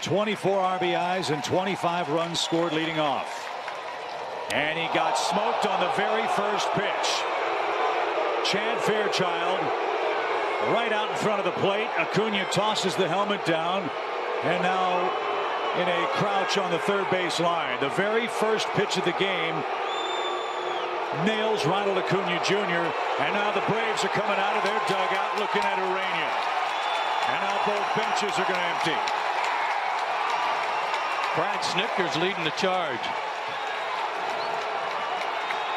24 RBIs and 25 runs scored leading off. And he got smoked on the very first pitch. Chad Fairchild right out in front of the plate. Acuna tosses the helmet down, and now in a crouch on the third base line. The very first pitch of the game nails Ronald Acuna Jr. And now the Braves are coming out of their dugout looking at Urania. And now both benches are going to empty. Brad Snitker's leading the charge.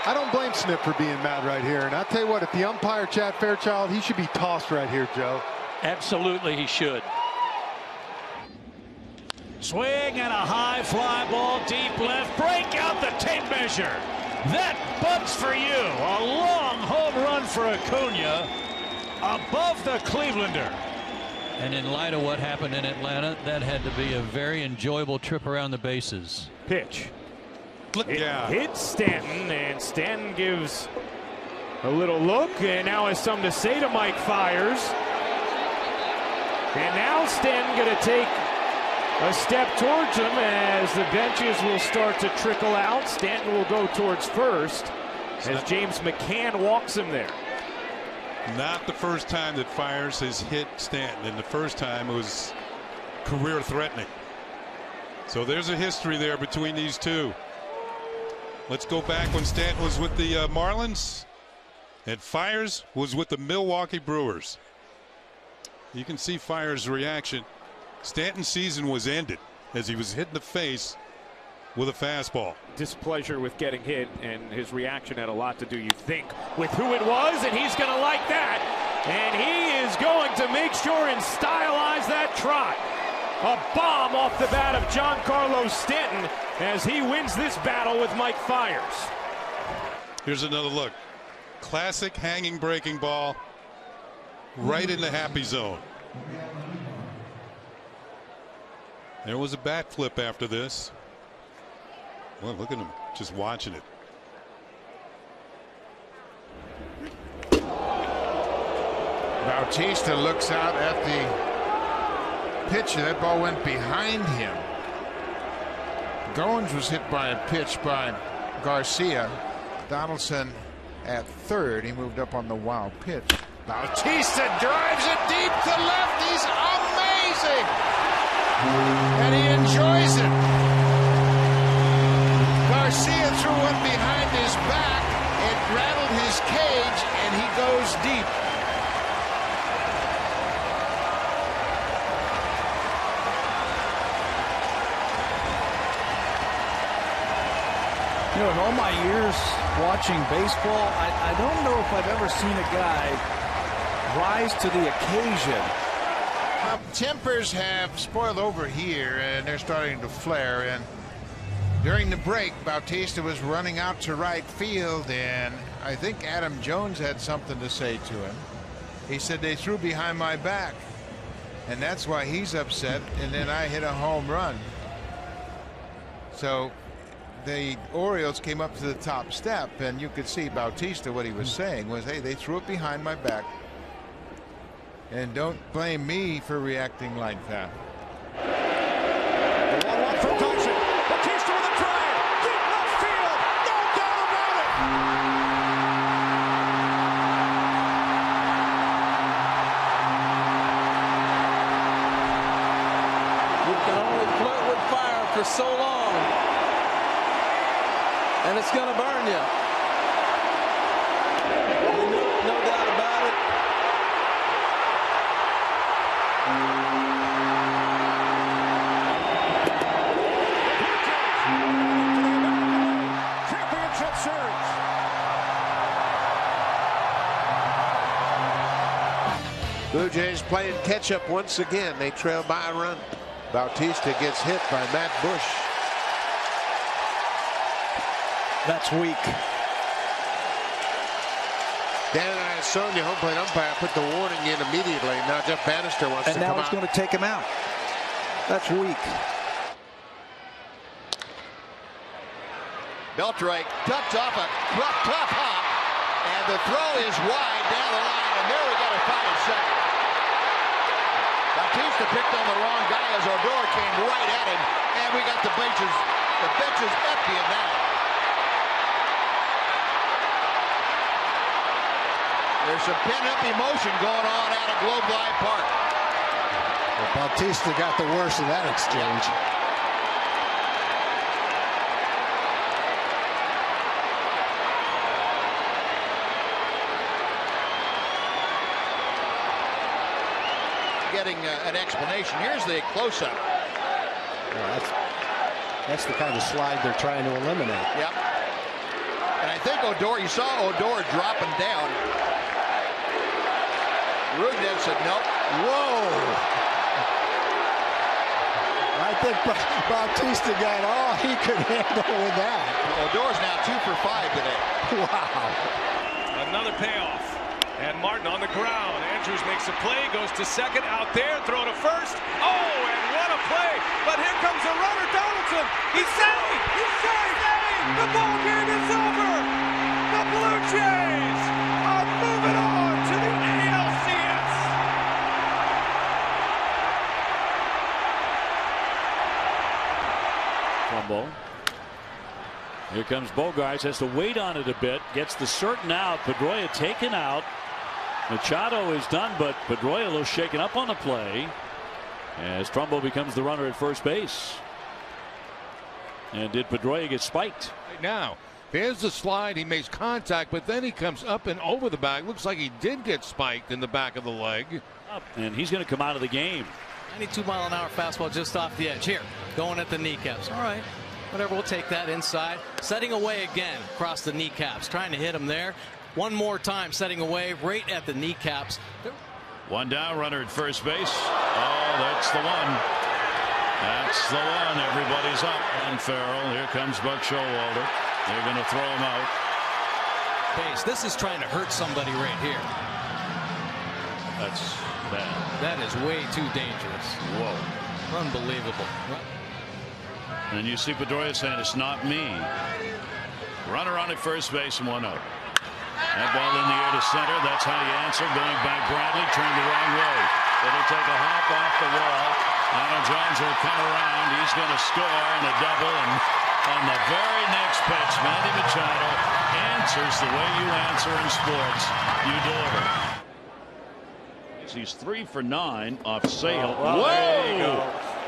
I don't blame Snip for being mad right here. And I'll tell you what, if the umpire, Chad Fairchild, he should be tossed right here, Joe. Absolutely, he should. Swing and a high fly ball deep left. Break out the tape measure. That bunts for you. A long home run for Acuna above the Clevelander. And in light of what happened in Atlanta, that had to be a very enjoyable trip around the bases. Pitch. Hits Stanton, and Stanton gives a little look, and now has something to say to Mike Fiers. And now Stanton going to take a step towards him as the benches will start to trickle out. Stanton will go towards first as James McCann walks him there. Not the first time that Fiers has hit Stanton, and the first time it was career threatening. So there's a history there between these two. Let's go back when Stanton was with the Marlins and Fiers was with the Milwaukee Brewers. You can see Fiers' reaction. Stanton's season was ended as he was hit in the face with a fastball. Displeasure with getting hit, and his reaction had a lot to do, you think, with who it was, and he's going to like that. And he is going to make sure and stylize that trot. A bomb off the bat of Giancarlo Stanton as he wins this battle with Mike Fiers. Here's another look. Classic hanging breaking ball right in the happy zone. There was a bat flip after this. Well, look at him just watching it. Bautista looks out at the pitch, and that ball went behind him. Goins was hit by a pitch by Garcia. Donaldson at third. He moved up on the wild pitch. Bautista drives it deep to left. He's amazing. And he enjoys it. Garcia threw one behind his back. It rattled his cage, and he goes deep. You know, in all my years watching baseball, I don't know if I've ever seen a guy rise to the occasion. Tempers have spoiled over here, and they're starting to flare. And during the break, Bautista was running out to right field, and I think Adam Jones had something to say to him. He said, they threw behind my back, and that's why he's upset, and then I hit a home run. So the Orioles came up to the top step, and you could see Bautista, what he was saying was, hey, they threw it behind my back, and don't blame me for reacting like that. The 1-1 from Dawson. Bautista with a drive. Deep left field. No doubt about it. You can only flirt with fire for so long, and it's going to burn you. No doubt about it. Championship series. Blue Jays playing catch up once again. They trail by a run. Bautista gets hit by Matt Bush. That's weak. Dan Sonia, home plate umpire, put the warning in immediately. Now Jeff Bannister wants to come out. And now he's going to take him out. That's weak. Beltrake ducks off a tough hop, and the throw is wide down the line, and there we got a fight in second. Bautista picked on the wrong guy as Odor came right and we got the benches empty in that. There's some pent-up emotion going on out of Globe Life Park. Well, Bautista got the worst of that exchange. Getting an explanation. Here's the close-up. Well, that's the kind of slide they're trying to eliminate. Yep. And I think Odor, you saw Odor dropping down. Rugden said nope. Whoa! I think Bautista got all he could handle with that. Odor's now 2 for 5 today. Wow. Another payoff. And Martin on the ground. Andrews makes a play, goes to second, out there, throw to first. Oh, and what a play. But here comes the runner, Donaldson. He's saved! He's saved! The ball game is over! The Blue Jays are moving on to the ALCS! Trumbo. Here comes Bogaerts, has to wait on it a bit, gets the certain out. Pedroia taken out. Machado is done, but Pedroia a little shaken up on the play as Trumbo becomes the runner at first base. And did Pedroia get spiked? Right now, there's the slide. He makes contact, but then he comes up and over the bag. Looks like he did get spiked in the back of the leg. And he's going to come out of the game. 92-mile-an-hour fastball just off the edge. Here, going at the kneecaps. All right, whatever, we'll take that inside. Setting away again across the kneecaps. Trying to hit him there. One more time, setting away right at the kneecaps. One down, runner at first base. Oh, that's the one. That's the one. Everybody's up on Farrell. Here comes Buck Showalter. They're going to throw him out. Base. This is trying to hurt somebody right here. That's bad. That is way too dangerous. Whoa. Unbelievable. And you see Pedroia saying it's not me. Runner on at first base and 1 out. That ball in the air to center. That's how you answer. Going back, Bradley turned the wrong way. It'll take a hop off the wall. Donald Jones will come around. He's going to score in a double. And on the very next pitch, Manny Machado answers the way you answer in sports. You deliver. He's 3 for 9 off Sale. Oh, well, whoa!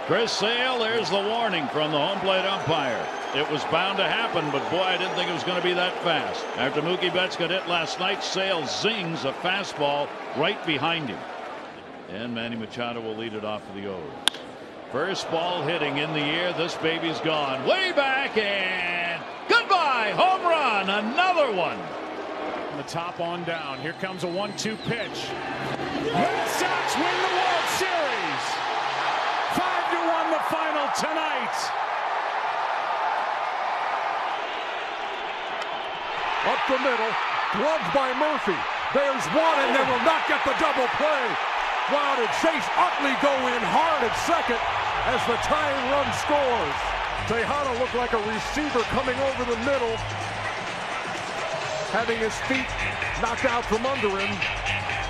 Chris Sale, there's the warning from the home plate umpire. It was bound to happen, but boy, I didn't think it was going to be that fast. After Mookie Betts got hit last night, Sale zings a fastball right behind him. And Manny Machado will lead it off for the O's. First ball hitting in the air. This baby's gone way back, and goodbye. Home run. Another one. From the top on down. Here comes a 1-2 pitch. Red Sox win the World Series. 5-1 the final tonight. Up the middle, gloved by Murphy. There's one, and they will not get the double play. Wow, did Chase Utley go in hard at second as the tying run scores. Tejada looked like a receiver coming over the middle, having his feet knocked out from under him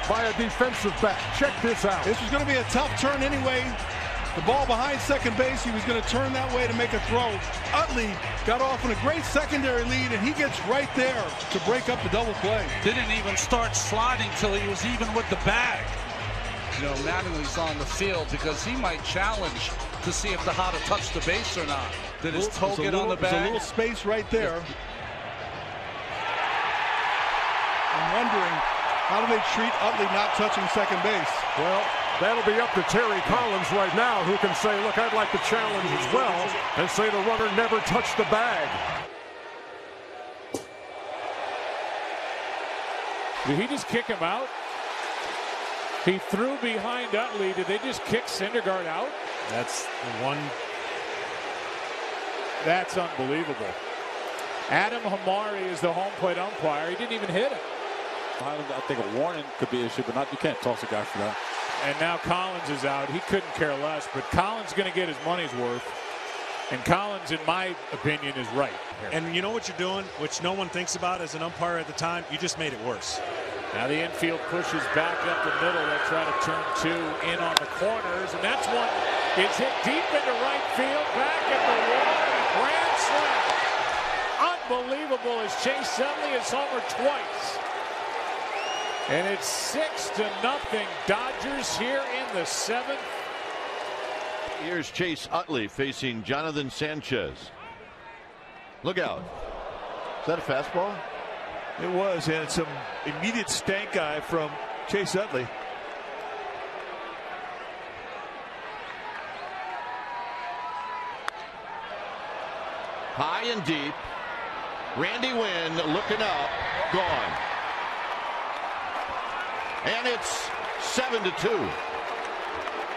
by a defensive back. Check this out. This was going to be a tough turn anyway. The ball behind second base, he was going to turn that way to make a throw. Utley got off on a great secondary lead, and he gets right there to break up the double play. Didn't even start sliding till he was even with the bag. You know, Mattingly's on the field because he might challenge to see if Tejada touched the base or not. Did his toe get on the bag? There's a little space right there. I'm wondering, how do they treat Utley not touching second base? Well, that'll be up to Terry Collins right now, who can say, look, I'd like to challenge as well, and say the runner never touched the bag. Did he just kick him out? He threw behind Utley. Did they just kick Syndergaard out? That's the one. That's unbelievable. Adam Hamari is the home plate umpire. He didn't even hit him. I think a warning could be issued, but you can't toss a guy for that. And now Collins is out. He couldn't care less, but Collins is going to get his money's worth. And Collins, in my opinion, is right. And you know what you're doing, which no one thinks about as an umpire at the time? You just made it worse. Now the infield pushes back up the middle. They try to turn 2 in on the corners, and that's one It's hit deep into right field, back at the wall, and a grand slam. Unbelievable as Chase Utley has homered twice. And it's 6-0 Dodgers here in the 7th. Here's Chase Utley facing Jonathan Sanchez. Look out. Is that a fastball? It was, and some immediate stank eye from Chase Utley. High and deep. Randy Wynn looking up, gone. And it's 7-2.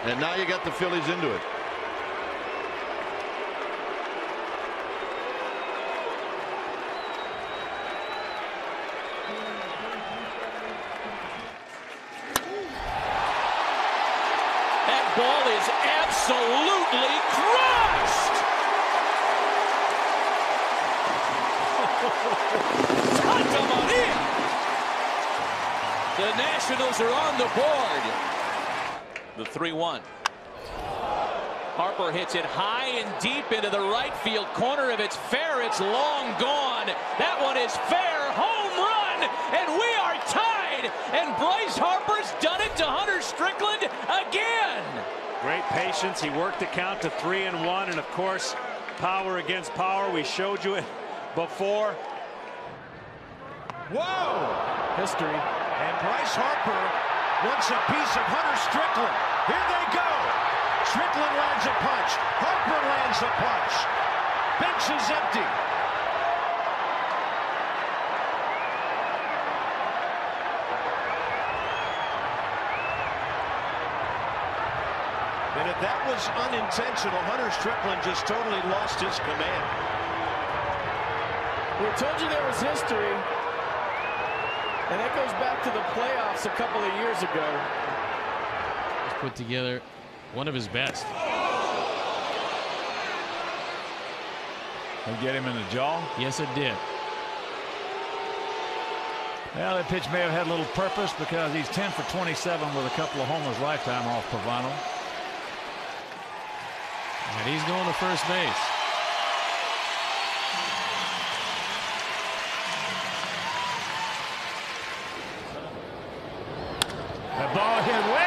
And now you got the Phillies into it. That ball is absolutely crushed. Santa Maria. The Nationals are on the board. The 3-1. Harper hits it high and deep into the right field corner. If it's fair, it's long gone. That one is fair. Home run. And we are tied. And Bryce Harper's done it to Hunter Strickland again. Great patience. He worked the count to 3-1. And, of course, power against power. We showed you it before. Whoa! History. And Bryce Harper wants a piece of Hunter Strickland. Here they go. Strickland lands a punch. Harper lands a punch. Bench is empty. And if that was unintentional, Hunter Strickland just totally lost his command. We told you there was history. And that goes back to the playoffs a couple of years ago. He's put together one of his best. They get him in the jaw? Yes, it did. Well, that pitch may have had a little purpose because he's 10 for 27 with a couple of homers lifetime off Pavano. And he's going to first base. The ball hit way